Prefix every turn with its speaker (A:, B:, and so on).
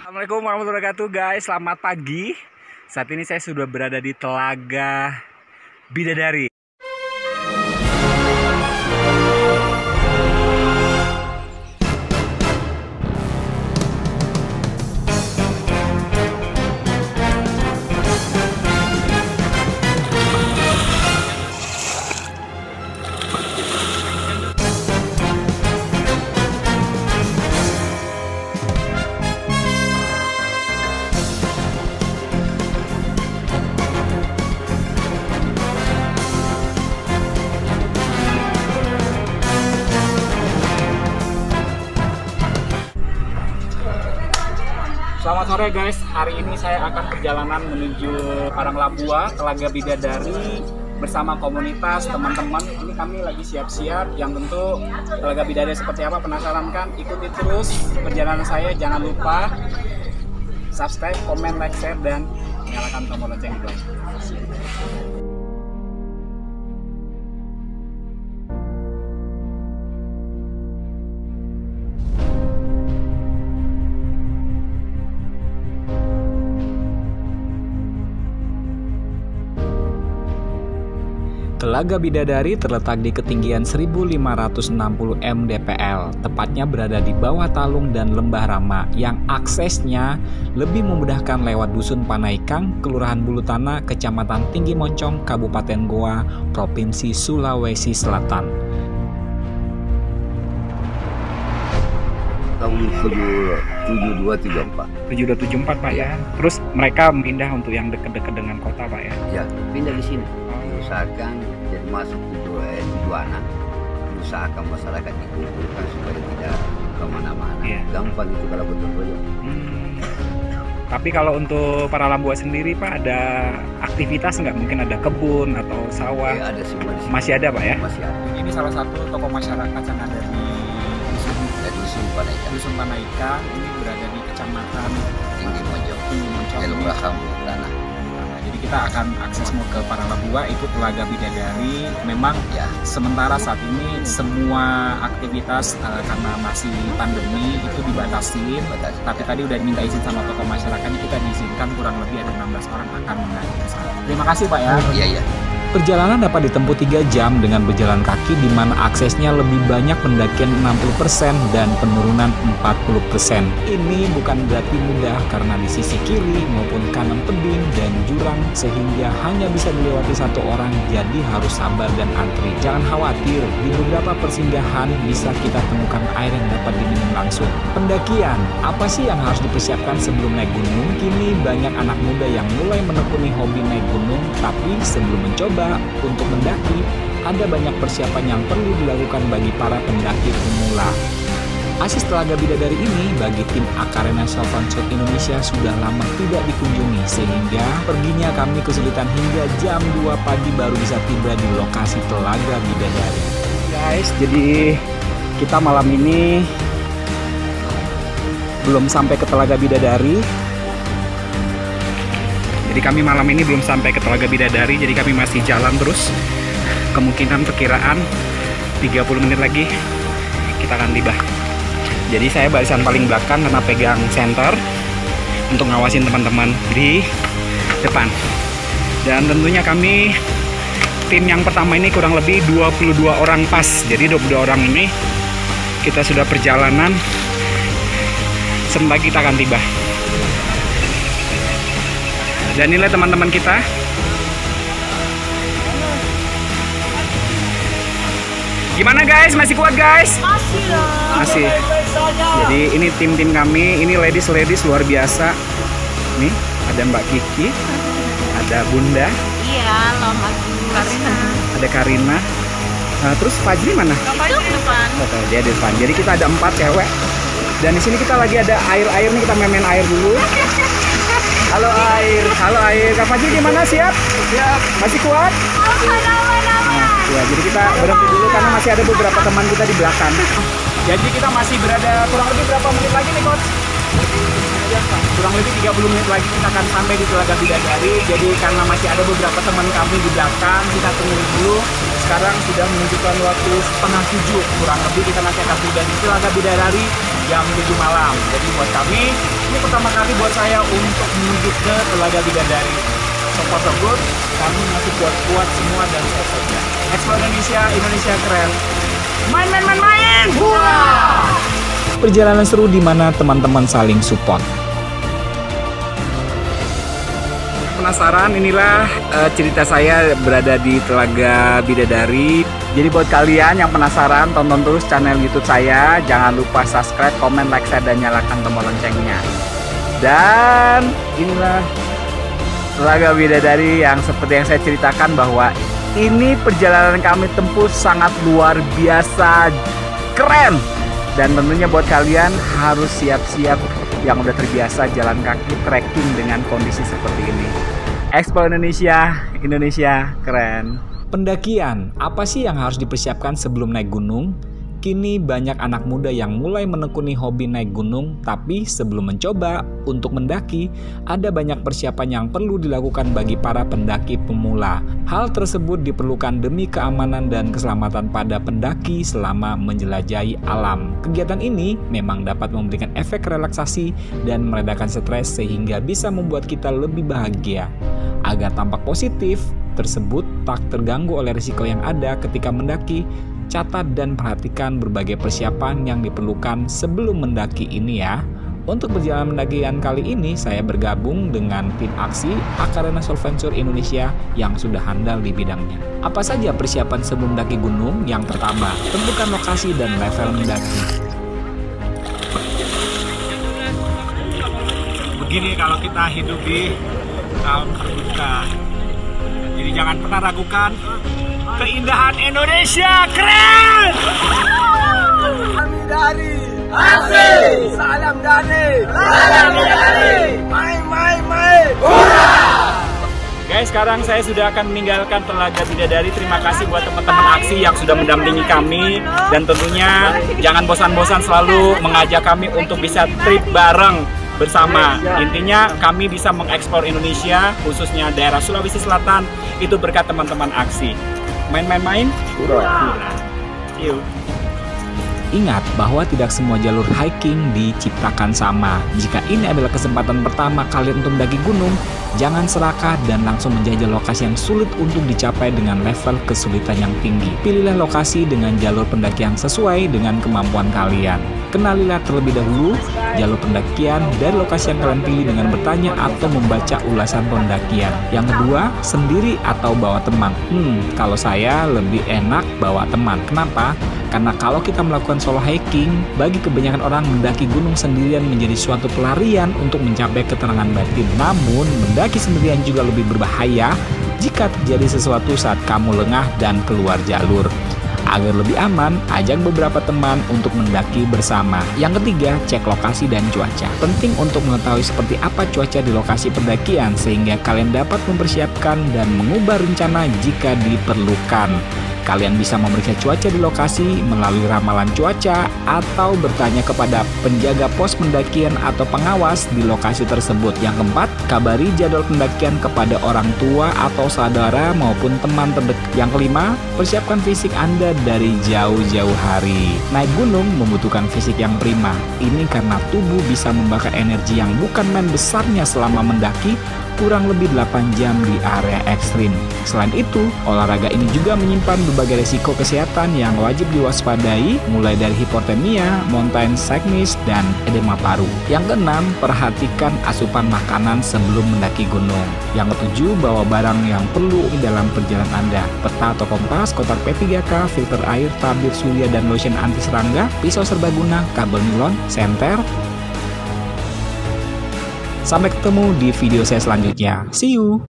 A: Assalamualaikum warahmatullahi wabarakatuh guys, selamat pagi. Saat ini saya sudah berada di Telaga Bidadari. Selamat sore guys, hari ini saya akan perjalanan menuju Paranglabua, Telaga Bidadari bersama komunitas teman-teman. Ini kami lagi siap-siap, yang tentu Telaga Bidadari seperti apa penasaran kan? Ikuti terus perjalanan saya, jangan lupa subscribe, komen, like, share, dan nyalakan tombol lonceng di bawah. Telaga Bidadari terletak di ketinggian 1560 mdpl, tepatnya berada di bawah Talung dan Lembah Rama, yang aksesnya lebih memudahkan lewat Dusun Panaikang, Kelurahan Bulutana, Kecamatan Tinggi Moncong, Kabupaten Goa, Provinsi Sulawesi Selatan.
B: Tahun 7234.
A: 7274 Pak ya. Terus mereka pindah untuk yang dekat-dekat dengan kota Pak ya?
B: Ya, pindah di sini. Diusahakan jadi masuk tujuan, diusahakan masyarakat dikumpulkan supaya tidak kemana-mana.
A: Iya.
B: Gampang itu kalau betul-betul.
A: Tapi kalau untuk Paranglabua sendiri Pak, ada aktivitas nggak? Mungkin ada kebun atau sawah?
B: Ya, ada semua di sini.
A: Masih ada Pak ya?
B: Masih ada.
A: Ini salah satu tokoh masyarakat yang ada di
B: Dusun Panaikang.
A: Dusun Panaikang. Ini berada di Kecamatan
B: Tinggi Moncong. Kelurahan Bulutana.
A: Jadi kita akan akses mau ke Paranglabua, itu Telaga Bidadari. Memang
B: Ya,
A: sementara saat ini semua aktivitas karena masih pandemi itu dibatasin. Tapi tadi udah diminta izin sama tokoh masyarakat, kita diizinkan kurang lebih ada 16 orang akan mendaki ke sana. Terima kasih Pak ya.
B: iya, iya.
A: Perjalanan dapat ditempuh 3 jam dengan berjalan kaki, di mana aksesnya lebih banyak pendakian 60% dan penurunan 40%. Ini bukan berarti mudah karena di sisi kiri maupun kanan tebing dan jurang, sehingga hanya bisa dilewati satu orang, jadi harus sabar dan antri. Jangan khawatir, di beberapa persinggahan bisa kita temukan air yang dapat diminum langsung. Pendakian, apa sih yang harus dipersiapkan sebelum naik gunung? Kini banyak anak muda yang mulai menekuni hobi naik gunung, tapi sebelum mencoba untuk mendaki, ada banyak persiapan yang perlu dilakukan bagi para pendaki pemula. Akses Telaga Bidadari ini bagi tim Akarena Self-Found Indonesia sudah lama tidak dikunjungi, sehingga perginya kami kesulitan hingga jam 2 pagi baru bisa tiba di lokasi Telaga Bidadari. Guys, jadi kita malam ini belum sampai ke Telaga Bidadari. Jadi kami malam ini belum sampai ke Telaga Bidadari, jadi kami masih jalan terus. Kemungkinan perkiraan 30 menit lagi kita akan tiba. Jadi saya barisan paling belakang karena pegang center untuk ngawasin teman-teman di depan. Dan tentunya kami tim yang pertama ini kurang lebih 22 orang pas. Jadi 22 orang ini kita sudah perjalanan, sebentar kita akan tiba. Dan inilah teman-teman kita. Gimana guys? Masih kuat guys?
C: Masih lah.
A: Masih. Jadi ini tim-tim kami. Ini ladies luar biasa. Nih ada Mbak Kiki, ada Bunda.
C: Iya, lama Karina.
A: Ada Karina. Nah, terus Fajri mana?
C: Itu depan.
A: Oke, dia di depan. Jadi kita ada 4 cewek. Dan di sini kita lagi ada air nih, kita main air dulu. Halo air, Kak Fajri gimana, siap? Siap. Masih kuat? Ya, jadi kita berhenti dulu karena masih ada beberapa teman kita di belakang. Jadi kita masih berada kurang lebih berapa menit lagi nih, Coach? Kurang lebih 30 menit lagi kita akan sampai di Telaga Bidadari. Jadi karena masih ada beberapa teman kami di belakang, kita tunggu dulu. Sekarang sudah menunjukkan waktu 6:30. Kurang lebih kita nanti akan tiba di Telaga Bidadari jam 7 malam. Jadi buat kami, ini pertama kali buat saya untuk menuju ke Telaga Bidadari. So far so good, kami masih kuat-kuat semua dan sehat saja. Explore Indonesia, Indonesia keren. Main! Perjalanan seru di mana teman-teman saling support. Penasaran? Inilah cerita saya berada di Telaga Bidadari. Jadi buat kalian yang penasaran, tonton terus channel YouTube saya. Jangan lupa subscribe, komen, like, share, dan nyalakan tombol loncengnya. Dan inilah Telaga Bidadari yang seperti yang saya ceritakan bahwa ini perjalanan kami tempuh sangat luar biasa keren. Dan tentunya buat kalian harus siap-siap yang udah terbiasa jalan kaki trekking dengan kondisi seperti ini. Explore Indonesia, Indonesia keren. Pendakian, apa sih yang harus dipersiapkan sebelum naik gunung? Kini banyak anak muda yang mulai menekuni hobi naik gunung, tapi sebelum mencoba untuk mendaki, ada banyak persiapan yang perlu dilakukan bagi para pendaki pemula. Hal tersebut diperlukan demi keamanan dan keselamatan pada pendaki selama menjelajahi alam. Kegiatan ini memang dapat memberikan efek relaksasi dan meredakan stres sehingga bisa membuat kita lebih bahagia. Agar tampak positif, tersebut tak terganggu oleh risiko yang ada ketika mendaki. Catat dan perhatikan berbagai persiapan yang diperlukan sebelum mendaki ini ya. Untuk perjalanan pendakian kali ini, saya bergabung dengan tim aksi Akarena Solventure Indonesia yang sudah handal di bidangnya. Apa saja persiapan sebelum mendaki gunung? Yang pertama, tentukan lokasi dan level mendaki. Begini kalau kita hidup di tahun terbuka. Jadi jangan pernah ragukan keindahan Indonesia keren!
D: Kami dari Aksi, salam dari Main, hurra!
A: Guys, sekarang saya sudah akan meninggalkan Telaga Bidadari. Terima kasih buat teman-teman aksi yang sudah mendampingi kami. Dan tentunya jangan bosan-bosan selalu mengajak kami untuk bisa trip bareng bersama. Intinya kami bisa mengeksplor Indonesia, khususnya daerah Sulawesi Selatan, itu berkat teman-teman aksi. Main. Hurra. Yuk. Ingat bahwa tidak semua jalur hiking diciptakan sama. Jika ini adalah kesempatan pertama kalian untuk mendaki gunung, jangan serakah dan langsung menjajah lokasi yang sulit untuk dicapai dengan level kesulitan yang tinggi. Pilihlah lokasi dengan jalur pendaki yang sesuai dengan kemampuan kalian. Kenalilah terlebih dahulu jalur pendakian dari lokasi yang kalian pilih dengan bertanya atau membaca ulasan pendakian. Yang kedua, sendiri atau bawa teman. Kalau saya lebih enak bawa teman. Kenapa? Karena kalau kita melakukan solo hiking, bagi kebanyakan orang mendaki gunung sendirian menjadi suatu pelarian untuk mencapai ketenangan batin. Namun, mendaki sendirian juga lebih berbahaya jika terjadi sesuatu saat kamu lengah dan keluar jalur. Agar lebih aman, ajak beberapa teman untuk mendaki bersama. Yang ketiga, cek lokasi dan cuaca. Penting untuk mengetahui seperti apa cuaca di lokasi pendakian sehingga kalian dapat mempersiapkan dan mengubah rencana jika diperlukan. Kalian bisa memeriksa cuaca di lokasi melalui ramalan cuaca atau bertanya kepada penjaga pos pendakian atau pengawas di lokasi tersebut. Yang keempat, kabari jadwal pendakian kepada orang tua atau saudara maupun teman terdekat. Yang kelima, persiapkan fisik Anda dari jauh-jauh hari. Naik gunung membutuhkan fisik yang prima. Ini karena tubuh bisa membakar energi yang bukan main besarnya selama mendaki kurang lebih 8 jam di area ekstrim. Selain itu, olahraga ini juga menyimpan berbagai risiko kesehatan yang wajib diwaspadai, mulai dari hipotermia, mountain sickness, dan edema paru. Yang keenam, perhatikan asupan makanan sebelum mendaki gunung. Yang ketujuh, bawa barang yang perlu dalam perjalanan Anda. Peta atau kompas, kotak P3K, filter air, tabir surya dan lotion anti serangga, pisau serbaguna, kabel nilon, senter. Sampai ketemu di video saya selanjutnya. See you!